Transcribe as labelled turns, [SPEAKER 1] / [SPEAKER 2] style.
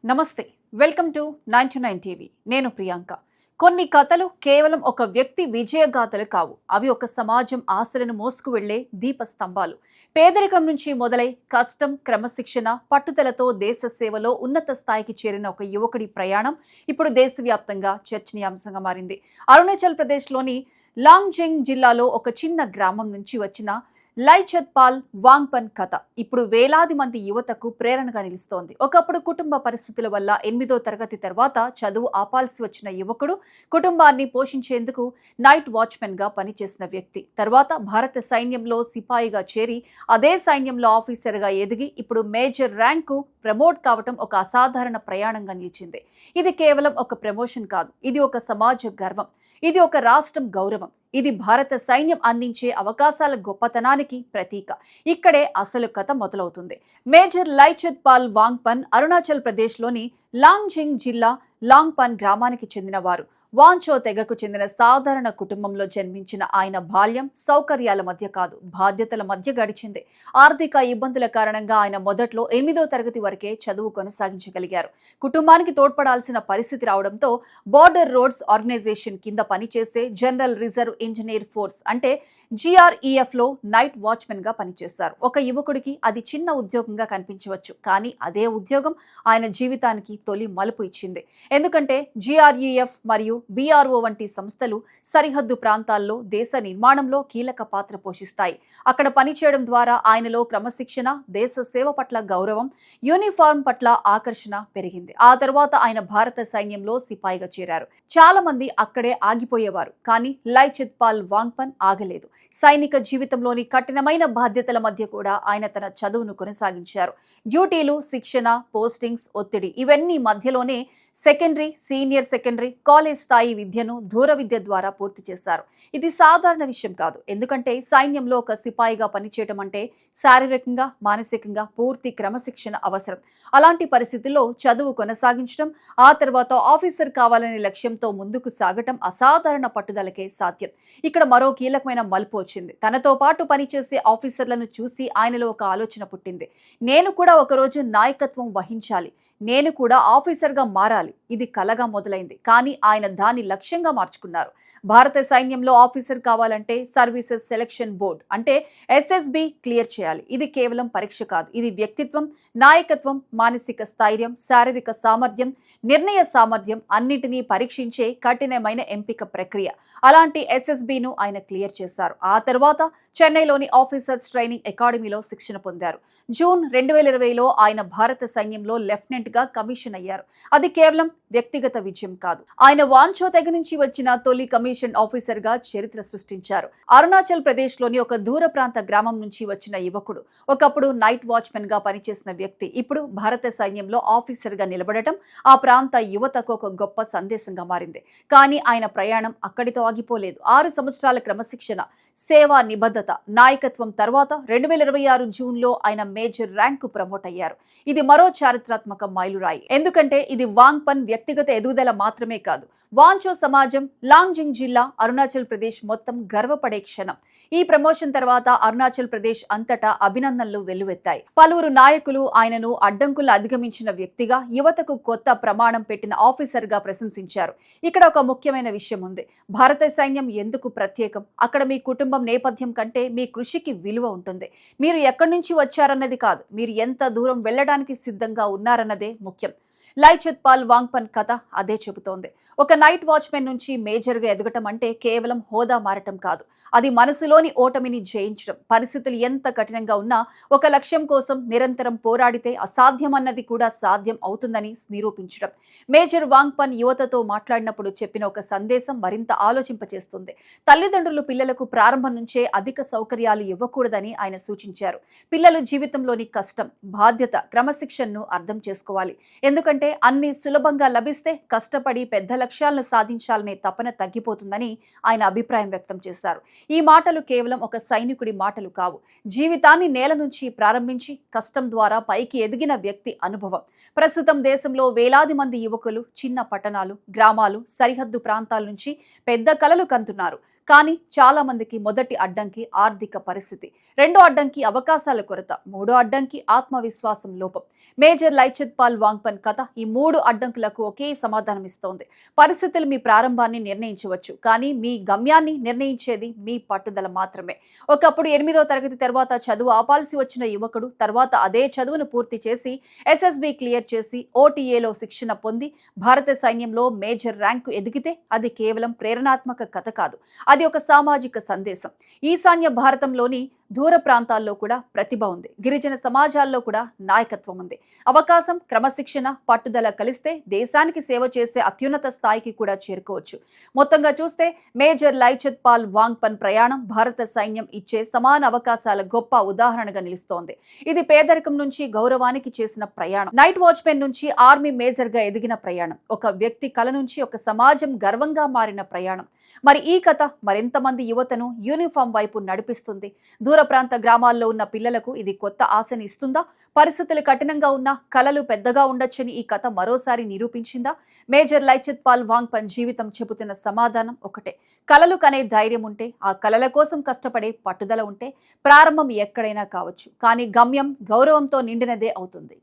[SPEAKER 1] నమస్తే, welcome to 99 TV. నేను ప్రియాంక. కొన్ని కథలు కేవలం ఒక వ్యక్తి విజయగాథలు కావు. అవి ఒక సమాజం ఆశలను మోసుకు వెళ్లే దీపస్తంభాలు. పేదరికం నుంచి మొదలై కష్టం, క్రమశిక్షణ, పట్టుదలతో దేశ సేవలో ఉన్నత స్థాయికి చేరిన ఒక యువకుడి ప్రయాణం ఇప్పుడు దేశవ్యాప్తంగా చర్చనీయాంశంగా మారింది. అరుణాచల్ ప్రదేశ్లోని లాంగ్జింగ్ జిల్లాలో ఒక చిన్న గ్రామం నుంచి వచ్చిన లైచత్ పాల్ వాంగ్పన్ కథ ఇప్పుడు వేలాది మంది యువతకు ప్రేరణగా నిలుస్తోంది. ఒకప్పుడు కుటుంబ పరిస్థితుల వల్ల 8వ తరగతి తర్వాత చదువు ఆపాల్సి వచ్చిన యువకుడు కుటుంబాన్ని పోషించేందుకు నైట్ వాచ్మెన్ గా పనిచేసిన వ్యక్తి. తర్వాత భారత సైన్యంలో సిపాయిగా చేరి అదే సైన్యంలో ఆఫీసర్ గా ఎదిగి ఇప్పుడు మేజర్ ర్యాంకు ప్రమోట్ కావటం ఒక అసాధారణ ప్రయాణంగా నిలిచింది. ఇది కేవలం ఒక ప్రమోషన్ కాదు, ఇది ఒక సమాజ గర్వం, ఇది ఒక రాష్ట్రం గౌరవం, ఇది భారత సైన్యం అందించే అవకాశాల గొప్పతనానికి ప్రతీక. ఇక్కడే అసలు కథ మొదలవుతుంది. మేజర్ లైచత్ పాల్ వాంగ్పన్ అరుణాచల్ ప్రదేశ్లోని లాంగ్జింగ్ జిల్లా లాంగ్పన్ గ్రామానికి చెందినవారు. వాంచో తెగకు చెందిన సాధారణ కుటుంబంలో జన్మించిన ఆయన బాల్యం సౌకర్యాల మధ్య కాదు, బాధ్యతల మధ్య గడిచింది. ఆర్థిక ఇబ్బందుల కారణంగా ఆయన మొదట్లో 8వ తరగతి వరకే చదువు కొనసాగించగలిగారు. కుటుంబానికి తోడ్పడాల్సిన పరిస్థితి రావడంతో బార్డర్ రోడ్స్ ఆర్గనైజేషన్ కింద పనిచేసే జనరల్ రిజర్వ్ ఇంజనీర్ ఫోర్స్ అంటే GREF లో నైట్ వాచ్మెన్ గా పనిచేశారు. ఒక యువకుడికి అది చిన్న ఉద్యోగంగా కనిపించవచ్చు, కానీ అదే ఉద్యోగం ఆయన జీవితానికి తొలి మలుపు ఇచ్చింది. ఎందుకంటే GREF మరియు BRO వంటి సంస్థలు సరిహద్దు ప్రాంతాల్లో దేశ నిర్మాణంలో కీలక పాత్ర పోషిస్తాయి. అక్కడ పనిచేయడం ద్వారా ఆయనలో క్రమశిక్షణ, దేశ సేవ పట్ల గౌరవం, యూనిఫామ్ పట్ల ఆకర్షణ పెరిగింది. ఆ తర్వాత ఆయన భారత సైన్యంలో సిపాయిగా చేరారు. చాలా మంది అక్కడే ఆగిపోయేవారు, కానీ లైచత్ పాల్ వాంగ్పన్ ఆగలేదు. సైనిక జీవితంలోని కఠినమైన బాధ్యతల మధ్య కూడా ఆయన తన చదువును కొనసాగించారు. డ్యూటీలు, శిక్షణ, పోస్టింగ్స్, ఒత్తిడి ఇవన్నీ మధ్యలోనే సెకండరీ, సీనియర్ సెకండరీ, కాలేజ్ స్థాయి విద్యను దూర విద్య ద్వారా పూర్తి చేశారు. ఇది సాధారణ విషయం కాదు, ఎందుకంటే సైన్యంలో ఒక సిపాయిగా పనిచేయడం అంటే శారీరకంగా, మానసికంగా పూర్తి క్రమశిక్షణ అవసరం. అలాంటి పరిస్థితుల్లో చదువు కొనసాగించడం, ఆ తర్వాత ఆఫీసర్ కావాలనే లక్ష్యంతో ముందుకు సాగటం అసాధారణ పట్టుదలకే సాధ్యం. ఇక్కడ మరో కీలకమైన మలుపు వచ్చింది. తనతో పాటు పనిచేసే ఆఫీసర్లను చూసి ఆయనలో ఒక ఆలోచన పుట్టింది. నేను కూడా ఒకరోజు నాయకత్వం వహించాలి, నేను కూడా ఆఫీసర్గా మారాలి. ఇది కలగా మొదలైంది, కానీ ఆయన దాన్ని లక్ష్యంగా మార్చుకున్నారు. భారత సైన్యంలో ఆఫీసర్ కావాలంటే సర్వీసెస్ సెలక్షన్ బోర్డ్ అంటే SSB క్లియర్ చేయాలి. ఇది కేవలం పరీక్ష కాదు, ఇది వ్యక్తిత్వం, నాయకత్వం, మానసిక స్థైర్యం, శారీరక సామర్థ్యం, నిర్ణయ సామర్థ్యం అన్నిటినీ పరీక్షించే కఠినమైన ఎంపిక ప్రక్రియ. అలాంటి SSBను ఆయన క్లియర్ చేశారు. ఆ తర్వాత చెన్నైలోని ఆఫీసర్స్ ట్రైనింగ్ అకాడమీలో శిక్షణ పొందారు. జూన్ 2020లో ఆయన భారత సైన్యంలో లెఫ్టినెంట్ గా కమిషన్ అయ్యారు. అది కేవలం వ్యక్తిగత విజయం కాదు, ఆయన వాంచో తెగ నుంచి వచ్చిన తొలి కమిషన్ ఆఫీసర్ గా చరిత్ర సృష్టించారు. అరుణాచల్ ప్రదేశ్ లోని ఒక దూర ప్రాంత గ్రామం నుంచి వచ్చిన యువకుడు, ఒకప్పుడు నైట్ వాచ్మెన్ గా పనిచేసిన వ్యక్తి ఇప్పుడు భారత సైన్యంలో ఆఫీసర్ గా నిలబడటం ఆ ప్రాంత యువతకు ఒక గొప్ప సందేశంగా మారింది. కానీ ఆయన ప్రయాణం అక్కడితో ఆగిపోలేదు. 6 సంవత్సరాల క్రమశిక్షణ, సేవా నిబద్ధత, నాయకత్వం తర్వాత 2026 జూన్లో ఆయన మేజర్ ర్యాంకు ప్రమోట్ అయ్యారు. ఇది మరో చారిత్రాత్మక మైలురాయి, ఎందుకంటే ఇది వాంగ్పన్ వ్యక్తిగత ఎదుగుదల మాత్రమే కాదు, వాంచో సమాజం, లాంగ్జింగ్ జిల్లా, అరుణాచల్ ప్రదేశ్ మొత్తం గర్వపడే క్షణం. ఈ ప్రమోషన్ తర్వాత అరుణాచల్ ప్రదేశ్ అంతటా అభినందనలు వెల్లువెత్తాయి. పలువురు నాయకులు ఆయనను అడ్డంకులు అధిగమించిన వ్యక్తిగా, యువతకు కొత్త ప్రమాణం పెట్టిన ఆఫీసర్ గా ప్రశంసించారు. ఇక్కడ ఒక ముఖ్యమైన విషయం ఉంది. భారత సైన్యం ఎందుకు ప్రత్యేకం? అక్కడ మీ కుటుంబం నేపథ్యం కంటే మీ కృషికి విలువ ఉంటుంది. మీరు ఎక్కడి నుంచి వచ్చారన్నది కాదు, మీరు ఎంత దూరం వెళ్లడానికి సిద్ధంగా ఉన్నారన్నదే ముఖ్యం. లైచత్ పాల్ వాంగ్పన్ కథ అదే చెబుతోంది. ఒక నైట్ వాచ్మెన్ నుంచి మేజర్గా ఎదగటం అంటే కేవలం హోదా మారటం కాదు, అది మనసులోని ఓటమిని జయించడం. పరిస్థితులు ఎంత కఠినంగా ఉన్నా ఒక లక్ష్యం కోసం నిరంతరం పోరాడితే అసాధ్యమన్నది కూడా సాధ్యం అవుతుందని నిరూపించడం. మేజర్ వాంగ్పన్ యువతతో మాట్లాడినప్పుడు చెప్పిన ఒక సందేశం మరింత ఆలోచింపచేస్తుంది. తల్లిదండ్రులు పిల్లలకు ప్రారంభం నుంచే అధిక సౌకర్యాలు ఇవ్వకూడదని ఆయన సూచించారు. పిల్లలు జీవితంలోని కష్టం, బాధ్యత, క్రమశిక్షణను అర్థం చేసుకోవాలి. ఎందుకంటే అన్ని సులభంగా లభిస్తే కష్టపడి పెద్ద లక్ష్యాలను సాధించాలనే తపన తగ్గిపోతుందని ఆయన అభిప్రాయం వ్యక్తం చేశారు. ఈ మాటలు కేవలం ఒక సైనికుడి మాటలు కావు, జీవితాన్ని నేల నుంచి ప్రారంభించి కష్టం ద్వారా పైకి ఎదిగిన వ్యక్తి అనుభవం. ప్రస్తుతం దేశంలో వేలాది మంది యువకులు చిన్న పట్టణాలు, గ్రామాలు, సరిహద్దు ప్రాంతాల నుంచి పెద్ద కలలు కంటున్నారు. కానీ చాలా మందికి మొదటి అడ్డంకి ఆర్థిక పరిస్థితి, రెండో అడ్డంకి అవకాశాల కొరత, మూడో అడ్డంకి ఆత్మవిశ్వాసం లోపం. మేజర్ లైచిత్ పాల్ వాంగ్పన్ కథ ఈ మూడు అడ్డంకులకు ఒకే సమాధానం ఇస్తోంది. పరిస్థితులు మీ ప్రారంభాన్ని నిర్ణయించవచ్చు, కానీ మీ గమ్యాన్ని నిర్ణయించేది మీ పట్టుదల మాత్రమే. ఒకప్పుడు 8వ తరగతి తర్వాత చదువు ఆపాల్సి వచ్చిన యువకుడు తర్వాత అదే చదువును పూర్తి చేసి ఎస్ఎస్బి క్లియర్ చేసి ఓటీఏలో శిక్షణ పొంది భారత సైన్యంలో మేజర్ ర్యాంకు ఎదిగితే అది కేవలం ప్రేరణాత్మక కథ కాదు, అది ఒక సామాజిక సందేశం. ఈశాన్య భారతంలోని దూర ప్రాంతాల్లో కూడా ప్రతిభ ఉంది, గిరిజన సమాజాల్లో కూడా నాయకత్వం ఉంది. అవకాశం, క్రమశిక్షణ, పట్టుదల కలిస్తే దేశానికి సేవ చేసే అత్యున్నత స్థాయికి కూడా చేరుకోవచ్చు. మొత్తంగా చూస్తే మేజర్ లైచిత్ పాల్ వాంగ్పన్ ప్రయాణం భారత సైన్యం ఇచ్చే సమాన అవకాశాల గొప్ప ఉదాహరణగా నిలుస్తోంది. ఇది పేదరికం నుంచి గౌరవానికి చేసిన ప్రయాణం, నైట్ వాచ్మెన్ నుంచి ఆర్మీ మేజర్ గా ఎదిగిన ప్రయాణం, ఒక వ్యక్తి కల నుంచి ఒక సమాజం గర్వంగా మారిన ప్రయాణం. మరి ఈ కథ మరింతమంది యువతను యూనిఫామ్ వైపు నడిపిస్తుంది. దూర ప్రాంత గ్రామాల్లో ఉన్న పిల్లలకు ఇది కొత్త ఆశని ఇస్తుందా? పరిస్థితులు కఠినంగా ఉన్నా కలలు పెద్దగా ఉండొచ్చని ఈ కథ మరోసారి నిరూపించిందా? మేజర్ లైచిత్ పాల్ వాంగ్పన్ జీవితం చెబుతున్న సమాధానం ఒకటే: కలలు కనే ధైర్యం ఉంటే, ఆ కలల కోసం కష్టపడే పట్టుదల ఉంటే ప్రారంభం ఎక్కడైనా కావచ్చు, కానీ గమ్యం గౌరవంతో నిండినదే అవుతుంది.